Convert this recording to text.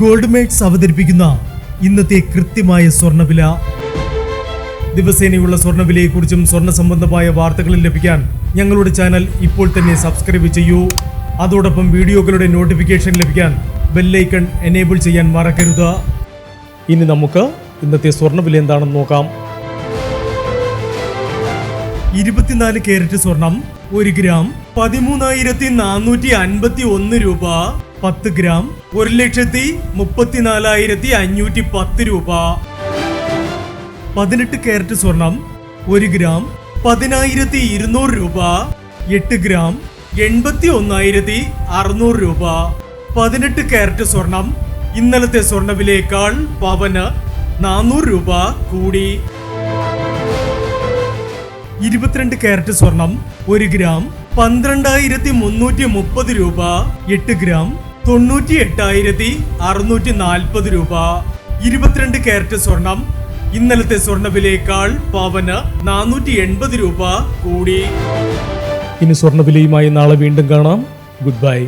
Gold makes അവതരിപ്പിക്കുന്ന ഇന്നത്തെ കൃത്യമായ സ്വർണ്ണവില. ദിവസേനയുള്ള സ്വർണ്ണവിലയെക്കുറിച്ചും സ്വർണ്ണ സംബന്ധമായ വാർത്തകളും ലഭിക്കാൻ ഞങ്ങളുടെ ചാനൽ ഇപ്പോൾ തന്നെ സബ്സ്ക്രൈബ് ചെയ്യൂ. അതോടൊപ്പം വീഡിയോകളുടെ നോട്ടിഫിക്കേഷൻ ലഭിക്കാൻ ബെല്ലൈക്കൺ എനേബിൾ ചെയ്യാൻ മറക്കരുത്. ഇനി നമുക്ക് ഇന്നത്തെ സ്വർണ്ണവില എന്താണെന്ന് നോക്കാം. 24 കാരറ്റ് സ്വർണം 1 ഗ്രാം 13,451 രൂപ. 10 ഗ്രാം 1,34,510 രൂപ. 18 കാരറ്റ് സ്വർണം 1 ഗ്രാം 10,200 രൂപ. 8 ഗ്രാം 81,600 രൂപ. 18 കാരറ്റ് സ്വർണം ഇന്നലത്തെ സ്വർണ്ണവിലയേക്കാൾ പവന് 400 രൂപ കൂടി. 22 കാരറ്റ് സ്വർണം 1 ഗ്രാം 12,330 രൂപ. 8 ഗ്രാം 98,640 രൂപ. 22 കാരറ്റ് സ്വർണം ഇന്നലത്തെ സ്വർണ്ണവിലയേക്കാൾ പവന് 480 രൂപ കൂടി. ഇനി സ്വർണ്ണവിലയുമായി നാളെ വീണ്ടും കാണാം. Good bye.